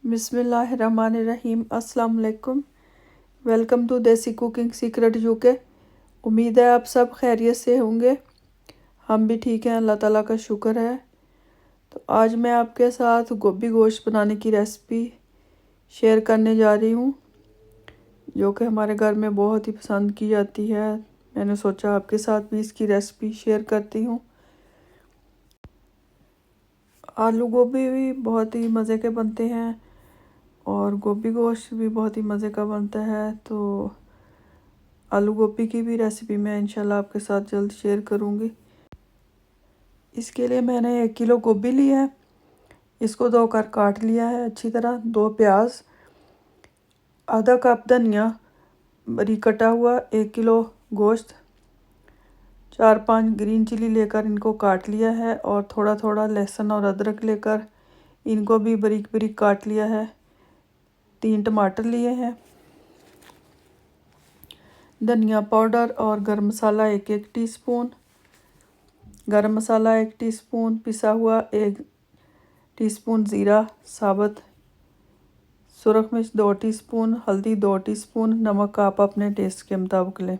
बिस्मिल्लाहिर्रहमानिर्रहीम। अस्सलाम वालेकुम। वेलकम टू देसी कुकिंग सीक्रेट यूके। उम्मीद है आप सब खैरियत से होंगे। हम भी ठीक हैं, अल्लाह ताला का शुक्र है। तो आज मैं आपके साथ गोभी गोश्त बनाने की रेसिपी शेयर करने जा रही हूँ, जो कि हमारे घर में बहुत ही पसंद की जाती है। मैंने सोचा आपके साथ भी इसकी रेसिपी शेयर करती हूँ। आलू गोभी भी बहुत ही मज़े के बनते हैं और गोभी गोश्त भी बहुत ही मज़े का बनता है। तो आलू गोभी की भी रेसिपी मैं इंशाल्लाह आपके साथ जल्द शेयर करूँगी। इसके लिए मैंने 1 किलो गोभी ली है, इसको धोकर काट लिया है अच्छी तरह। 2 प्याज, आधा कप धनिया बारीक कटा हुआ, 1 किलो गोश्त, 4-5 ग्रीन चिली लेकर इनको काट लिया है और थोड़ा थोड़ा लहसुन और अदरक लेकर इनको भी बारीक बारीक काट लिया है। 3 टमाटर लिए हैं। धनिया पाउडर और गरम मसाला 1-1 टीस्पून, गरम मसाला 1 टीस्पून, पिसा हुआ 1 टीस्पून ज़ीरा साबुत, सुरख मिर्च 2 टीस्पून, हल्दी 2 टीस्पून, नमक आप अपने टेस्ट के मुताबिक लें।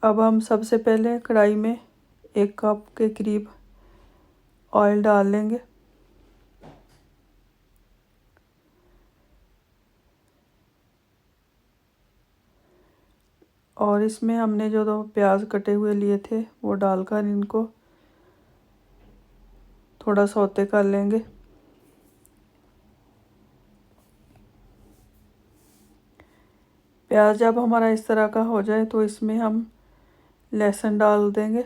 अब हम सबसे पहले कढ़ाई में 1 कप के करीब ऑयल डाल लेंगे और इसमें हमने जो 2 प्याज कटे हुए लिए थे वो डालकर इनको थोड़ा सौते कर लेंगे। प्याज जब हमारा इस तरह का हो जाए तो इसमें हम लहसुन डाल देंगे।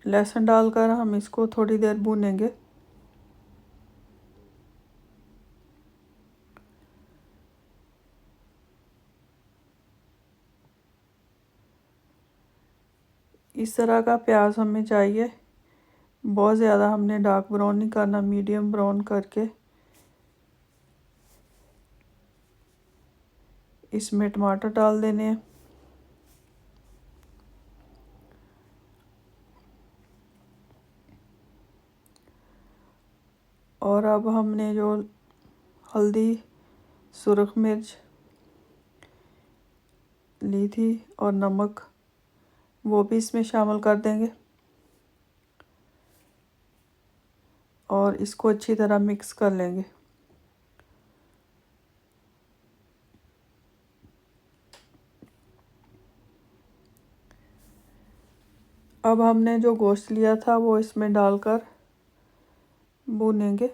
लहसुन डालकर हम इसको थोड़ी देर भूनेंगे। इस तरह का प्याज हमें चाहिए, बहुत ज़्यादा हमने डार्क ब्राउन नहीं करना, मीडियम ब्राउन करके इसमें टमाटर डाल देने हैं। और अब हमने जो हल्दी, सुरख मिर्च ली थी और नमक, वो भी इसमें शामिल कर देंगे और इसको अच्छी तरह मिक्स कर लेंगे। अब हमने जो गोश्त लिया था वो इसमें डालकर भूनेंगे।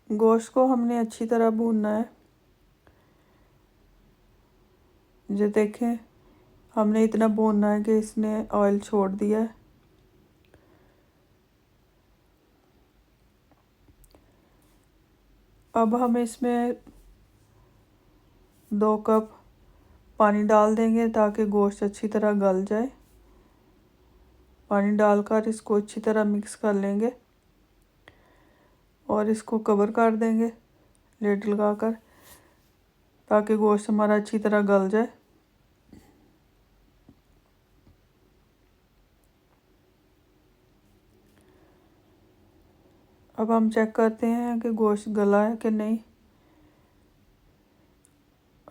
गोश्त को हमने अच्छी तरह भूनना है। जो देखें, हमने इतना भूनना है कि इसने ऑयल छोड़ दिया है। अब हम इसमें 2 कप पानी डाल देंगे ताकि गोश्त अच्छी तरह गल जाए। पानी डालकर इसको अच्छी तरह मिक्स कर लेंगे और इसको कवर कर देंगे लिड लगाकर, ताकि गोश्त हमारा अच्छी तरह गल जाए। अब हम चेक करते हैं कि गोश्त गला है कि नहीं।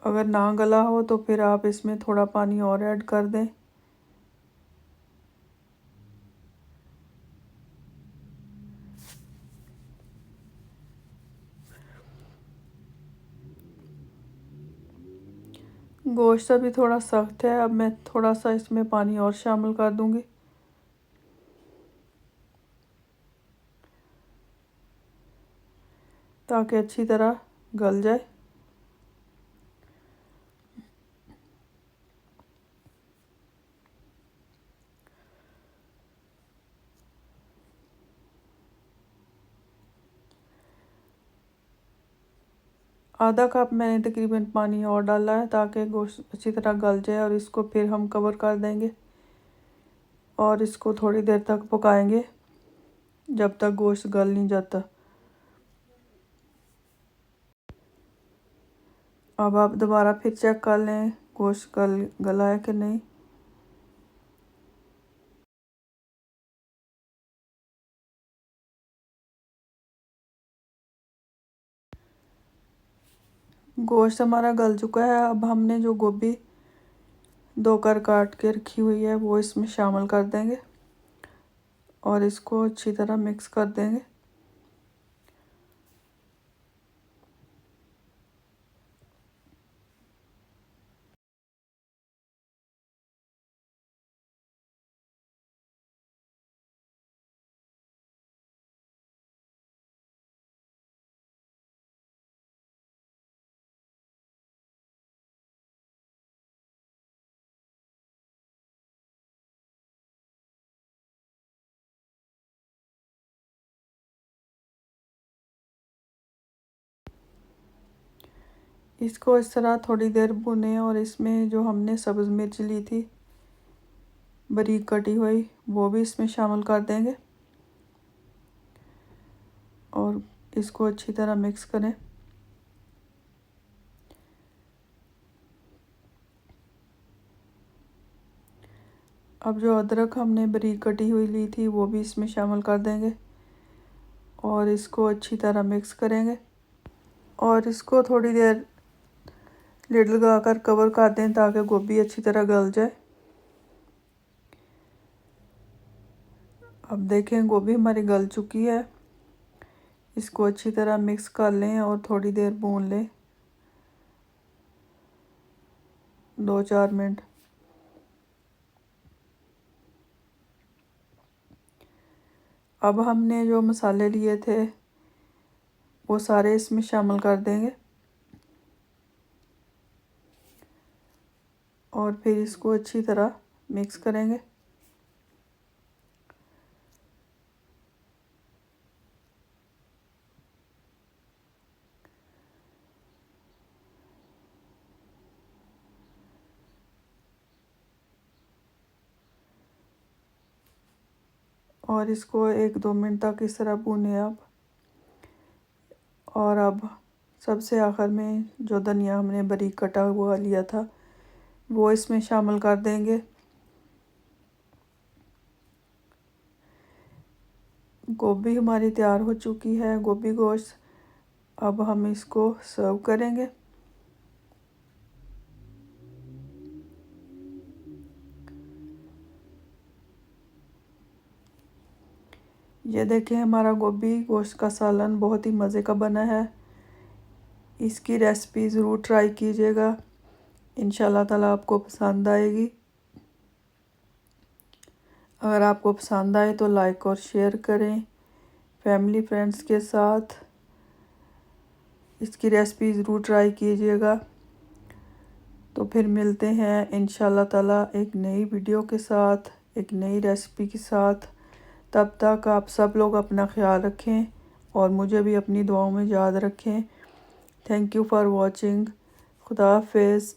अगर ना गला हो तो फिर आप इसमें थोड़ा पानी और ऐड कर दें। गोश्त अभी थोड़ा सख्त है, अब मैं थोड़ा सा इसमें पानी और शामिल कर दूंगी ताकि अच्छी तरह गल जाए। आधा कप मैंने तकरीबन पानी और डाला है ताकि गोश्त अच्छी तरह गल जाए, और इसको फिर हम कवर कर देंगे और इसको थोड़ी देर तक पकाएंगे जब तक गोश्त गल नहीं जाता। अब आप दोबारा फिर चेक कर लें गोश्त गला है कि नहीं। गोश्त हमारा गल चुका है। अब हमने जो गोभी 2 कर काट के रखी हुई है वो इसमें शामिल कर देंगे और इसको अच्छी तरह मिक्स कर देंगे। इसको इस तरह थोड़ी देर भुनें और इसमें जो हमने सब्ज़ मिर्च ली थी बारीक कटी हुई वो भी इसमें शामिल कर देंगे और इसको अच्छी तरह मिक्स करें। अब जो अदरक हमने बारीक कटी हुई ली थी वो भी इसमें शामिल कर देंगे और इसको अच्छी तरह मिक्स करेंगे और इसको थोड़ी देर लिड लगा कर कवर कर दें ताकि गोभी अच्छी तरह गल जाए। अब देखें गोभी हमारी गल चुकी है। इसको अच्छी तरह मिक्स कर लें और थोड़ी देर भून लें, 2-4 मिनट। अब हमने जो मसाले लिए थे वो सारे इसमें शामिल कर देंगे और फिर इसको अच्छी तरह मिक्स करेंगे। और इसको 1-2 मिनट तक इस तरह भूनें आप। और अब सबसे आखिर में जो धनिया हमने बारीक कटा हुआ लिया था वो इसमें शामिल कर देंगे। गोभी हमारी तैयार हो चुकी है, गोभी गोश्त। अब हम इसको सर्व करेंगे। ये देखें हमारा गोभी गोश्त का सालन बहुत ही मज़े का बना है। इसकी रेसिपी ज़रूर ट्राई कीजिएगा, इंशाल्लाह ताला आपको पसंद आएगी। अगर आपको पसंद आए तो लाइक और शेयर करें फैमिली फ्रेंड्स के साथ। इसकी रेसिपी ज़रूर ट्राई कीजिएगा। तो फिर मिलते हैं इंशाल्लाह ताला एक नई वीडियो के साथ, एक नई रेसिपी के साथ। तब तक आप सब लोग अपना ख्याल रखें और मुझे भी अपनी दुआओं में याद रखें। Thank you for watching. खुदा हाफिज़।